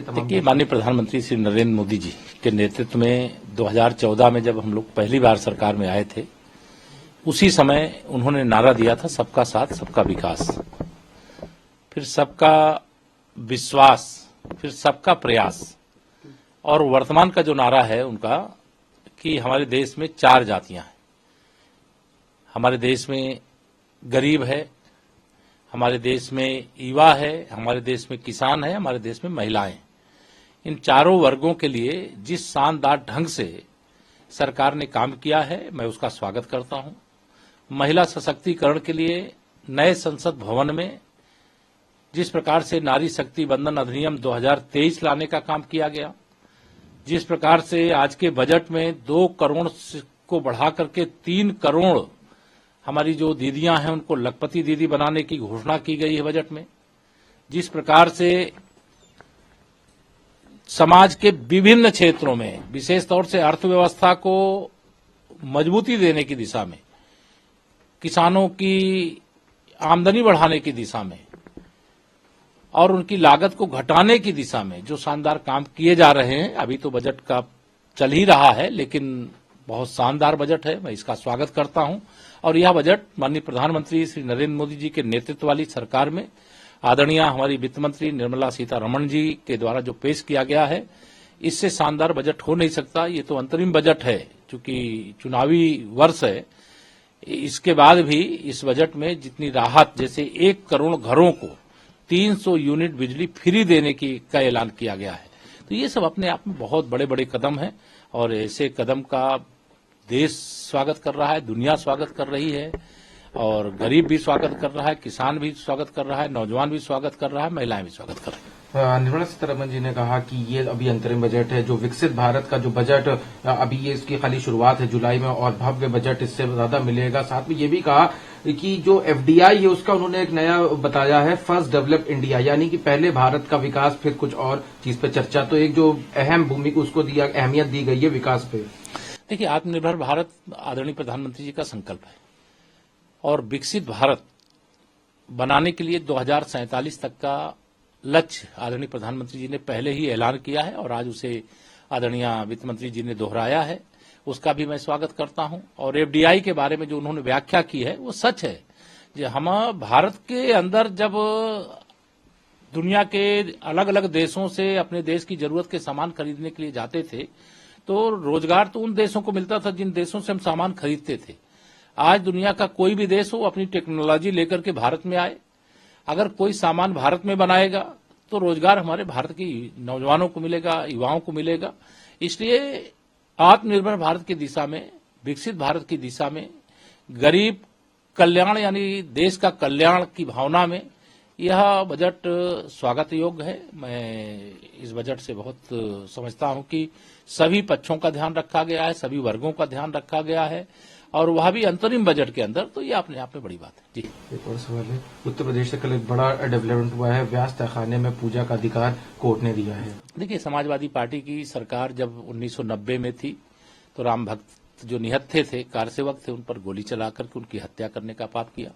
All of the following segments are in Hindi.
तमाम। देखिए, माननीय प्रधानमंत्री श्री नरेंद्र मोदी जी के नेतृत्व में 2014 में जब हम लोग पहली बार सरकार में आए थे, उसी समय उन्होंने नारा दिया था सबका साथ सबका विकास, फिर सबका विश्वास, फिर सबका प्रयास। और वर्तमान का जो नारा है उनका कि हमारे देश में 4 जातियां हैं। हमारे देश में गरीब है, हमारे देश में युवा है, हमारे देश में किसान है, हमारे देश में महिलाएं। इन चारों वर्गों के लिए जिस शानदार ढंग से सरकार ने काम किया है, मैं उसका स्वागत करता हूं। महिला सशक्तिकरण के लिए नए संसद भवन में जिस प्रकार से नारी शक्ति बंधन अधिनियम 2023 लाने का काम किया गया, जिस प्रकार से आज के बजट में 2 करोड़ को बढ़ा करके 3 करोड़ हमारी जो दीदियां हैं उनको लखपति दीदी बनाने की घोषणा की गई है बजट में, जिस प्रकार से समाज के विभिन्न क्षेत्रों में विशेष तौर से अर्थव्यवस्था को मजबूती देने की दिशा में, किसानों की आमदनी बढ़ाने की दिशा में और उनकी लागत को घटाने की दिशा में जो शानदार काम किए जा रहे हैं। अभी तो बजट का चल ही रहा है, लेकिन बहुत शानदार बजट है, मैं इसका स्वागत करता हूं। और यह बजट माननीय प्रधानमंत्री श्री नरेंद्र मोदी जी के नेतृत्व वाली सरकार में आदरणीय हमारी वित्त मंत्री निर्मला सीतारमण जी के द्वारा जो पेश किया गया है, इससे शानदार बजट हो नहीं सकता। ये तो अंतरिम बजट है, चूंकि चुनावी वर्ष है। इसके बाद भी इस बजट में जितनी राहत, जैसे 1 करोड़ घरों को 300 यूनिट बिजली फ्री देने का ऐलान किया गया है, तो ये सब अपने आप में बहुत बड़े बड़े कदम हैं और ऐसे कदम का देश स्वागत कर रहा है, दुनिया स्वागत कर रही है और गरीब भी स्वागत कर रहा है, किसान भी स्वागत कर रहा है, नौजवान भी स्वागत कर रहा है, महिलाएं भी स्वागत कर रही है। निर्मला सीतारमण जी ने कहा कि ये अभी अंतरिम बजट है, जो विकसित भारत का जो बजट अभी ये इसकी खाली शुरुआत है जुलाई में और भव्य बजट इससे ज्यादा मिलेगा। साथ में ये भी कहा कि जो एफडीआई है उसका उन्होंने एक नया बताया है, फर्स्ट डेवलप इंडिया, यानी कि पहले भारत का विकास फिर कुछ और चीज पे चर्चा। तो एक जो अहम भूमिका उसको अहमियत दी गई है विकास पे। देखिए, आत्मनिर्भर भारत आदरणीय प्रधानमंत्री जी का संकल्प है और विकसित भारत बनाने के लिए 2047 तक का लक्ष्य आदरणीय प्रधानमंत्री जी ने पहले ही ऐलान किया है और आज उसे आदरणीय वित्त मंत्री जी ने दोहराया है, उसका भी मैं स्वागत करता हूं। और एफडीआई के बारे में जो उन्होंने व्याख्या की है वो सच है। जो हम भारत के अंदर जब दुनिया के अलग अलग देशों से अपने देश की जरूरत के सामान खरीदने के लिए जाते थे, तो रोजगार तो उन देशों को मिलता था जिन देशों से हम सामान खरीदते थे। आज दुनिया का कोई भी देश हो अपनी टेक्नोलॉजी लेकर के भारत में आए, अगर कोई सामान भारत में बनाएगा तो रोजगार हमारे भारत के नौजवानों को मिलेगा, युवाओं को मिलेगा। इसलिए आत्मनिर्भर भारत की दिशा में, विकसित भारत की दिशा में, गरीब कल्याण यानी देश का कल्याण की भावना में यह बजट स्वागत योग्य है। मैं इस बजट से बहुत समझता हूं कि सभी पक्षों का ध्यान रखा गया है, सभी वर्गों का ध्यान रखा गया है और वह भी अंतरिम बजट के अंदर, तो ये अपने आप में बड़ी बात है। जी, एक और सवाल है, उत्तर प्रदेश से कल एक बड़ा डेवलपमेंट हुआ है, व्यास तहखाने में पूजा का अधिकार कोर्ट ने दिया है। देखिए, समाजवादी पार्टी की सरकार जब 1990 में थी तो राम भक्त जो निहत्थे थे, कारसेवक थे, उन पर गोली चला करके उनकी हत्या करने का पाप किया।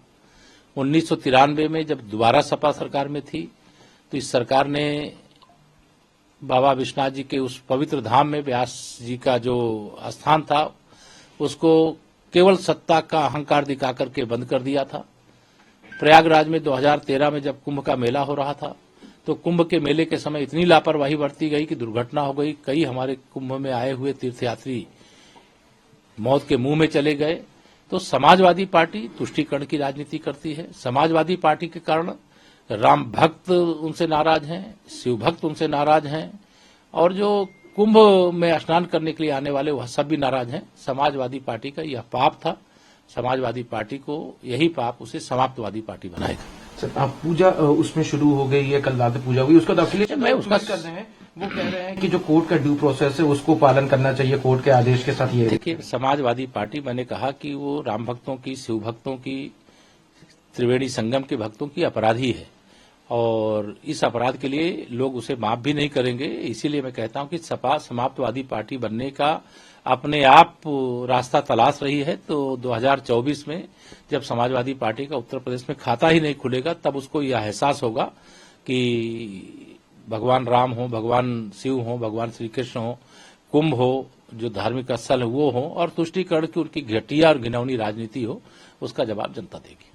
1993 में जब दोबारा सपा सरकार में थी तो इस सरकार ने बाबा विश्वनाथ जी के उस पवित्र धाम में व्यास जी का जो स्थान था उसको केवल सत्ता का अहंकार दिखा करके बंद कर दिया था। प्रयागराज में 2013 में जब कुंभ का मेला हो रहा था तो कुंभ के मेले के समय इतनी लापरवाही बरती गई कि दुर्घटना हो गई। कई हमारे कुंभ में आए हुए तीर्थयात्री मौत के मुंह में चले गए। तो समाजवादी पार्टी तुष्टीकरण की राजनीति करती है। समाजवादी पार्टी के कारण राम भक्त उनसे नाराज हैं, शिव भक्त उनसे नाराज हैं और जो कुंभ में स्नान करने के लिए आने वाले वह सब भी नाराज हैं। समाजवादी पार्टी का यह पाप था। समाजवादी पार्टी को यही पाप उसे समाप्तवादी पार्टी बनाएगा। सर, आप पूजा उसमें शुरू हो गई है, कल रात पूजा हुई, उसका अखिलेश मैं उसका कर रहे हैं, वो कह रहे हैं कि जो कोर्ट का ड्यू प्रोसेस है उसको पालन करना चाहिए, कोर्ट के आदेश के साथ। ये देखिए, समाजवादी पार्टी, मैंने कहा कि वो राम भक्तों की, शिव भक्तों की, त्रिवेणी संगम के भक्तों की अपराधी है और इस अपराध के लिए लोग उसे माफ भी नहीं करेंगे। इसीलिए मैं कहता हूं कि सपा समाप्तवादी पार्टी बनने का अपने आप रास्ता तलाश रही है। तो 2024 में जब समाजवादी पार्टी का उत्तर प्रदेश में खाता ही नहीं खुलेगा तब उसको यह एहसास होगा कि भगवान राम हो, भगवान शिव हो, भगवान श्री कृष्ण हो, कुंभ हो, जो धार्मिक स्थल है वो हो, और तुष्टीकरण की उनकी घटिया और घिनौनी राजनीति हो, उसका जवाब जनता देगी।